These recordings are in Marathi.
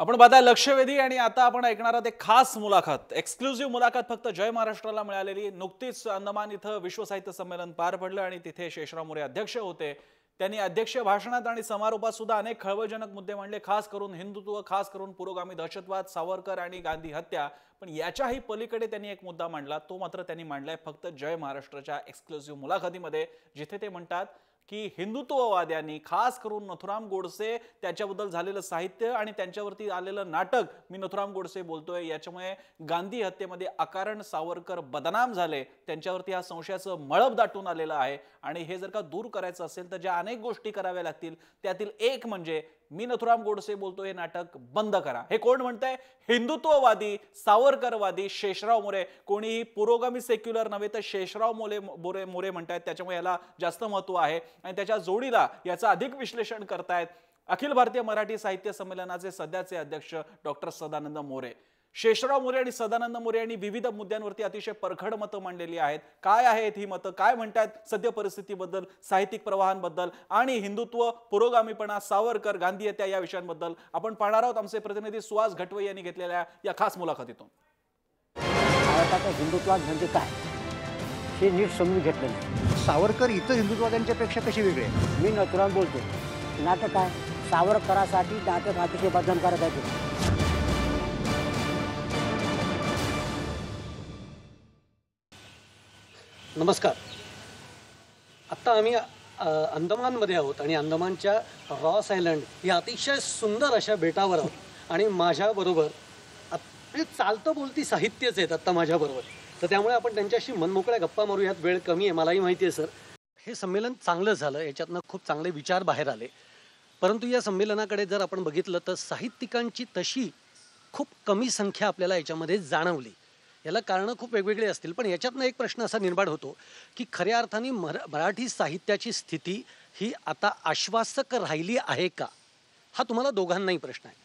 आपण पाहताय लक्षवेधी आणि आता आपण ऐकणार आहोत एक खास मुलाखत, एक्सक्लुझिव्ह मुलाखत फक्त जय महाराष्ट्राला मिळालेली। नुकतीच अंदमान इथं विश्व साहित्य संमेलन पार पडलं आणि तिथे शेषराव मोरे अध्यक्ष होते। त्यांनी अध्यक्षीय भाषणात आणि समारोपात सुद्धा अनेक खळबळजनक मुद्दे मांडले, खास करून हिंदुत्व, खास करून पुरोगामी दहशतवाद, सावरकर आणि गांधी हत्या। पण याच्याही पलीकडे त्यांनी एक मुद्दा मांडला, तो मात्र त्यांनी मांडलाय फक्त जय महाराष्ट्राच्या एक्सक्लुझिव्ह मुलाखतीमध्ये, जिथे ते म्हणतात की हिंदुत्ववाद्यांनी खास करून नथुराम गोडसे त्याच्याबद्दल झालेलं साहित्य आणि त्यांच्यावरती आलेलं नाटक, मी नथुराम गोडसे बोलतोय, याच्यामुळे गांधी हत्येमध्ये अकारण सावरकर बदनाम झाले, त्यांच्यावरती हा संशयाचं मळब दाटून आलेलं आहे। आणि हे जर का दूर करायचं असेल तर ज्या अनेक गोष्टी कराव्या लागतील त्यातील एक म्हणजे मी नथुराम गोडसे बोलतोय हे नाटक बंद करा। हे कोण म्हणतंय? हिंदुत्ववादी, सावरकरवादी शेषराव मोरे। कोणीही पुरोगामी सेक्युलर नव्हे तर शेषराव मोरे म्हणतायत, त्याच्यामुळे याला जास्त महत्त्व आहे। आणि त्याच्या जोडीला याचं अधिक विश्लेषण करतायत अखिल भारतीय मराठी साहित्य संमेलनाचे सध्याचे अध्यक्ष डॉक्टर सदानंद मोरे। शेषराव मोरे आणि सदानंद मोरे यांनी विविध मुद्द्यांवरती अतिशय परखड मतं मांडलेली आहेत। काय आहेत ही मतं, काय म्हणतात सद्य परिस्थितीबद्दल, साहित्यिक प्रवाहांबद्दल आणि हिंदुत्व, पुरोगामीपणा, सावरकर, गांधी हत्या या विषयांबद्दल आपण पाहणार आहोत आमचे प्रतिनिधी सुहास घटवई यांनी घेतलेल्या या खास मुलाखतीतून। हिंदुत्वाद म्हणजे काय हे नीट समजून घेतलं नाही। सावरकर इतर हिंदुत्ववाद्यांच्या पेक्षा कशी वेगळे? मी नथुराम बोलतो, नाटक काय सावरकरासाठी नाटक अतिशय बदनामकारक आहे। नमस्कार। आत्ता आम्ही अंदमानमध्ये आहोत आणि अंदमानच्या रॉस आयलंड या अतिशय सुंदर अशा बेटावर आहोत आणि माझ्याबरोबर म्हणजे चालतं बोलती साहित्यच आहेत आत्ता माझ्याबरोबर, तर त्यामुळे आपण त्यांच्याशी मनमोकळ्या गप्पा मारू। यात वेळ कमी आहे, मलाही माहिती आहे सर। हे संमेलन चांगलं झालं, याच्यातनं खूप चांगले विचार बाहेर आले, परंतु या संमेलनाकडे जर आपण बघितलं तर साहित्यिकांची तशी खूप कमी संख्या आपल्याला याच्यामध्ये जाणवली। याला कारणं खूप वेगवेगळे असतील, पण याच्यातनं एक प्रश्न असा निर्माण होतो की खऱ्या अर्थाने मराठी साहित्याची स्थिती ही आता आश्वासक राहिली आहे का, हा तुम्हाला दोघांनाही प्रश्न आहे।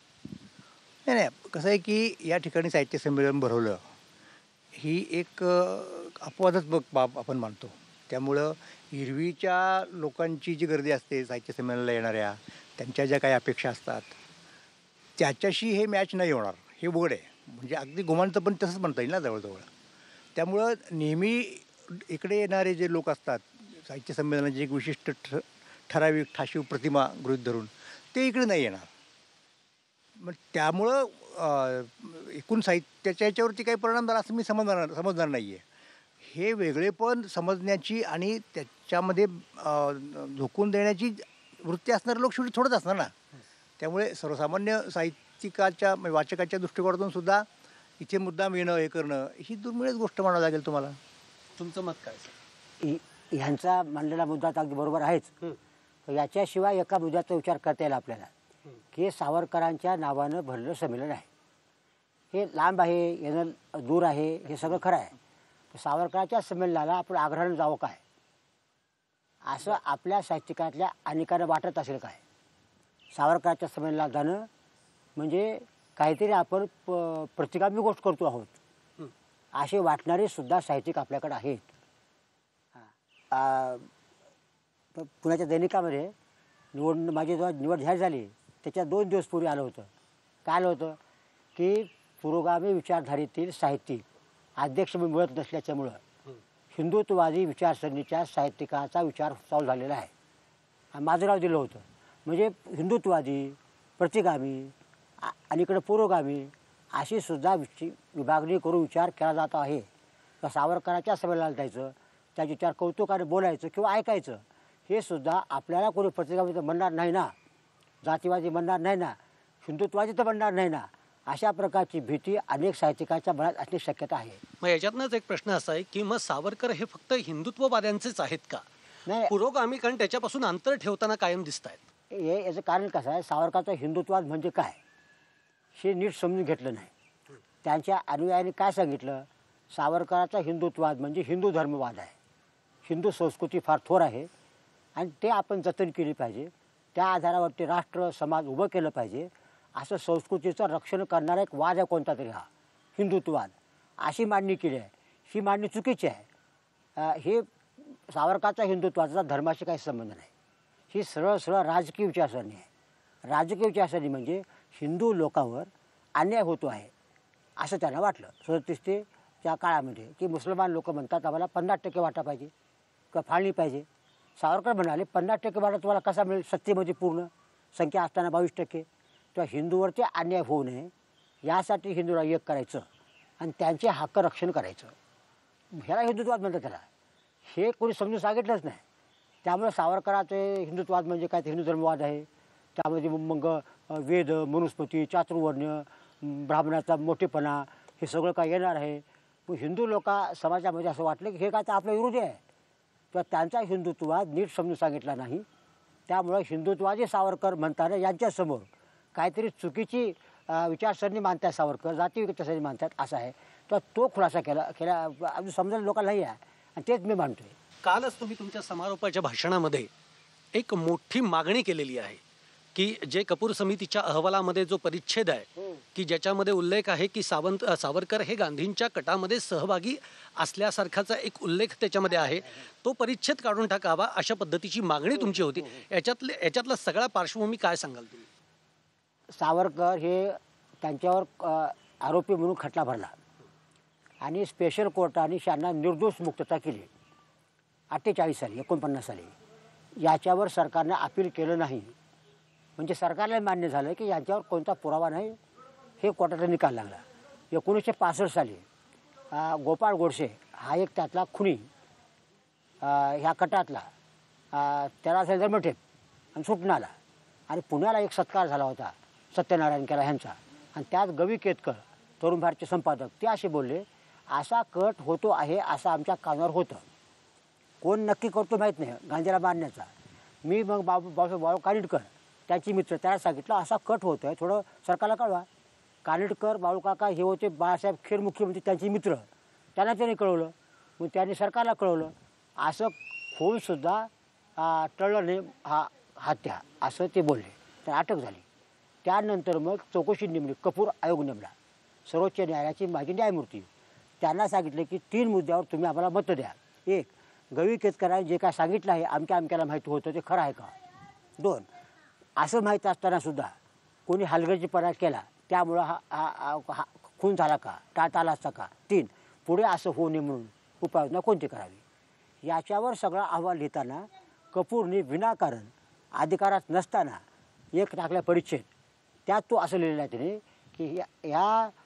नाही, कसं आहे की या ठिकाणी साहित्य संमेलन भरवलं ही एक अपवादच बाब आपण मानतो। त्यामुळं एरवीच्या लोकांची जी गर्दी असते साहित्य संमेलनाला येणाऱ्या, त्यांच्या ज्या काही अपेक्षा असतात त्याच्याशी हे मॅच नाही होणार, हे उघड आहे। म्हणजे अगदी गुमानचं पण तसंच म्हणता येईल ना जवळजवळ। त्यामुळं नेहमी इकडे येणारे जे लोक असतात साहित्य संमेलनाची एक विशिष्ट ठराविक ठाशीव प्रतिमा गृहीत धरून ते इकडे नाही येणार। मग त्यामुळं एकूण साहित्याच्या याच्यावरती काही परिणाम झाला असं मी समजणार नाही आहे। हे वेगळेपण समजण्याची आणि त्याच्यामध्ये झोकून देण्याची वृत्ती असणारे लोक शेवटी थोडंच असणार ना। त्यामुळे सर्वसामान्य साहित्यिकाच्या वाचकाच्या दृष्टिकोनातून सुद्धा इथे मुद्दाम येणं, हे करणं ही दुर्मिळच गोष्ट म्हणावं लागेल तुम्हाला। तुमचं मत काय सर? ह्यांचा मांडलेला मुद्दा अगदी बरोबर आहेच। याच्याशिवाय एका मुद्द्याचा विचार करता येईल आपल्याला की सावरकरांच्या नावानं भरलेलं संमेलन आहे, हे लांब आहे, येणं दूर आहे, हे सगळं खरं आहे। सावरकरांच्या संमेलनाला आपण आग्रहानं जावं काय, असं आपल्या साहित्यिकातल्या अनेकांना वाटत असेल काय? सावरकरांच्या संमेलनाला जाणं म्हणजे काहीतरी आपण प्रतिगामी गोष्ट करतो आहोत असे वाटणारे सुद्धा साहित्यिक आपल्याकडे आहेत। पुण्याच्या दैनिकामध्ये माझी जेव्हा निवड जाहीर झाली त्याच्या 2 दिवस पूर्वी आलं होतं। काय आलं होतं की पुरोगामी विचारधारेतील साहित्यिक अध्यक्ष मिळत नसल्याच्यामुळं हिंदुत्ववादी विचारसरणीच्या साहित्यिकाचा विचार चालू झालेला आहे, आणि माझं नाव दिलं होतं। म्हणजे हिंदुत्ववादी, प्रतिगामी आणि इकडं पुरोगामी अशी सुद्धा विभागणी करून विचार केला जात आहे। तर सावरकरांच्या संमेलनाला जायचं, त्याचे विचार कौतुकाने बोलायचं किंवा ऐकायचं, हे सुद्धा आपल्याला कोणी प्रतिगामी तर म्हणणार नाही ना, जातीवादी म्हणणार नाही ना, हिंदुत्ववादी तर म्हणणार नाही ना, अशा प्रकारची भीती अनेक साहित्यिकांच्या मनात असण्याची शक्यता आहे। मग याच्यातनंच एक प्रश्न असा आहे की मग सावरकर हे फक्त हिंदुत्ववाद्यांचेच आहेत का? नाही, पुरोगामी कारण त्याच्यापासून अंतर ठेवताना कायम दिसत आहेत। हे याचं कारण कसं आहे, सावरकरांचा हिंदुत्ववाद म्हणजे काय हे नीट समजून घेतलं नाही। त्यांच्या अनुयायांनी काय सांगितलं, सावरकरांचा हिंदुत्ववाद म्हणजे हिंदू धर्मवाद आहे, हिंदू संस्कृती फार थोर आहे आणि ते आपण जतन केली पाहिजे, त्या आधारावरती राष्ट्र समाज उभं केलं पाहिजे, असं संस्कृतीचं रक्षण करणारा एक वाद आहे कोणता तरी हा हिंदुत्ववाद, अशी मांडणी केली आहे। ही मांडणी चुकीची आहे। हे सावरकरांचा हिंदुत्वाचा धर्माशी काही संबंध नाही, ही सरळ सरळ राजकीय विचारसरणी आहे। राजकीय विचारसरणी म्हणजे हिंदू लोकांवर अन्याय होतो आहे असं त्यांना वाटलं 37च्या काळामध्ये, की मुसलमान लोक म्हणतात आम्हाला 50% वाटा पाहिजे किंवा फाळणी पाहिजे. सावरकर म्हणाले 50% वाटा तुम्हाला कसा मिळेल सत्तेमध्ये पूर्ण संख्या असताना 22%. तेव्हा हिंदूवरती अन्याय होऊ नये यासाठी हिंदूला एक करायचं आणि त्यांचे हक्क रक्षण करायचं. ह्याला हिंदुत्ववाद म्हणतात त्याला. हे कोणी समजून सांगितलंच नाही. त्यामुळे सावरकराचे हिंदुत्ववाद म्हणजे काय, ते हिंदू धर्मवाद आहे. त्यामध्ये मग वेद, मनुस्मृती, चातुर्वर्ण्य, ब्राह्मणाचा मोठेपणा हे सगळं काय येणार आहे. मग हिंदू समाजामध्ये असं वाटलं की हे काय तर आपल्या विरोधी आहे. तर त्यांचा हिंदुत्ववाद नीट समजून सांगितला नाही. त्यामुळं हिंदुत्वादी सावरकर म्हणताना यांच्यासमोर काहीतरी चुकीची विचारसरणी मानतात सावरकर, जाती विचारसरणी मानतात असं आहे. तर तो खुलासा केला अजून समजायला लोकांना नाही आहे आणि तेच मी मानतोय. कालच तुम्ही तुमच्या समारोपाच्या भाषणामध्ये एक मोठी मागणी केलेली आहे की जे कपूर समितीच्या अहवालामध्ये जो परिच्छेद आहे की ज्याच्यामध्ये उल्लेख आहे की सावरकर हे गांधींच्या कटामध्ये सहभागी असल्यासारखाचा एक उल्लेख त्याच्यामध्ये आहे, तो परिच्छेद काढून टाकावा अशा पद्धतीची मागणी तुमची होती. याच्यातला सगळा पार्श्वभूमी काय सांगाल तुम्ही? सावरकर हे त्यांच्यावर आरोपी म्हणून खटला भरला आणि स्पेशल कोर्टाने त्यांना निर्दोष मुक्तता केली 48 साली 49 साली. याच्यावर सरकारनं अपील केलं नाही. म्हणजे सरकारला मान्य झालं की यांच्यावर कोणता पुरावा नाही. हे कोर्टाचा निकाल लागला. 1965 साली गोपाळ गोडसे हा एक त्यातला खुनी ह्या कटातला त्याला जन्मठेप आणि सुटून आला आणि पुण्याला एक सत्कार झाला होता सत्यनारायण केला ह्यांचा. आणि त्यात गवी केतकर तरुण भारतचे संपादक ते असे बोलले, असा कट होतो आहे असं आमच्या कानावर होतं. कोण नक्की करतो माहीत नाही, गांधीला मारण्याचा. मी मग बाळू कानिटकर त्याची मित्र त्याला सांगितलं असा कट होतो आहे, थोडं सरकारला कळवा. कानिटकर बाळू काका हे होते बाळासाहेब खेर मुख्यमंत्री त्यांची मित्र, त्यांनी कळवलं. मग त्यांनी सरकारला कळवलं. असं होऊनसुद्धा टळलं नाही हत्या असं ते बोलले. तर अटक झाली. त्यानंतर मग चौकशी नेमली, कपूर आयोग नेमला, सर्वोच्च न्यायालयाची माजी न्यायमूर्ती. त्यांना सांगितलं की 3 मुद्द्यावर तुम्ही आम्हाला मतं द्या. 1, गवी केतकरांनी जे काय सांगितलं आहे आमक्याला माहिती होतं ते खरं आहे का. 2, असं माहीत असतानासुद्धा कोणी हलगर्जीपणा केला त्यामुळं हा खून झाला का, टाळता आला असता का. 3, पुढे असं होऊ नये म्हणून उपाययोजना कोणती करावी. याच्यावर सगळा अहवाल लिहिताना कपूरने विनाकारण अधिकारात नसताना एक टाकला परिच्छेद. त्यात तो असं लिहिलेला आहे त्याने की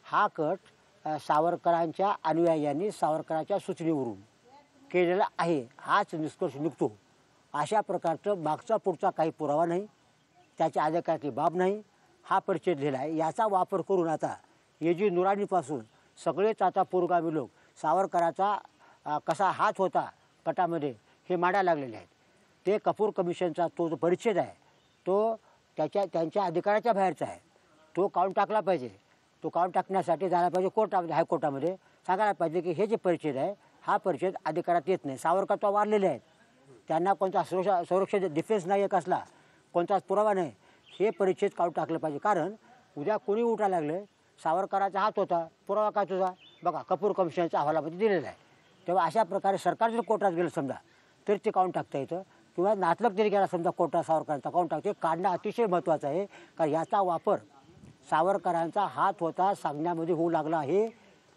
हा कट सावरकरांच्या अनुयायांनी सावरकरांच्या सूचनेवरून केलेला आहे हाच निष्कर्ष निघतो. अशा प्रकारचं मागचा पुढचा काही पुरावा नाही, त्याच्या अधिकाराची बाब नाही, हा परिच्छेद लिहिला आहे. याचा वापर करून आता एजी नुरानीपासून सगळेच आता पुरोगामी लोक सावरकराचा कसा हात होता कटामध्ये हे मांडायला लागलेले आहेत. ते कपूर कमिशनचा तो जो परिच्छेद आहे तो त्यांच्या अधिकाराच्या बाहेरचा आहे. तो काढून टाकला पाहिजे. तो काढून टाकण्यासाठी जायला पाहिजे कोर्टामध्ये, हायकोर्टामध्ये सांगायला पाहिजे की हे जे परिच्छेद आहे हा परिच्छेद अधिकारात येत नाही. सावरकर तो वारलेले आहेत, त्यांना कोणता संरक्षण डिफेन्स नाही एक असला, कोणताच पुरावा नाही. हे परिच्छेद काढून टाकलं पाहिजे. कारण उद्या कोणी उठायला लागलं सावरकराचा हात होता, पुरावा काय तुझा बघा कपूर कमिशनच्या अहवालामध्ये दिलेला आहे. तेव्हा अशा प्रकारे सरकार जर कोर्टात गेलं समजा तरी ते काढून टाकता येतं. किंवा नातलग तरी गेला समजा कोर्टात सावरकरांचा काढून टाकते काढणं अतिशय महत्त्वाचं आहे. कारण याचा वापर सावरकरांचा हात होता सांगण्यामध्ये होऊ लागला आहे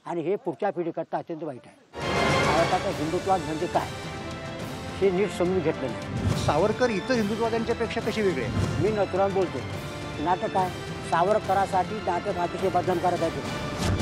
आणि हे पुढच्या पिढीकरता अत्यंत वाईट आहे. सावरकरांचा हिंदुत्वाद म्हणजे काय हे नीट समजून घेतलं नाही. सावरकर इतर हिंदुत्ववाद्यांच्यापेक्षा कसे वेगळे आहेत? मी नथुराम बोलतो. नाटक आहे सावरकरासाठी नाटक अतिशय बदनामकारक आहे.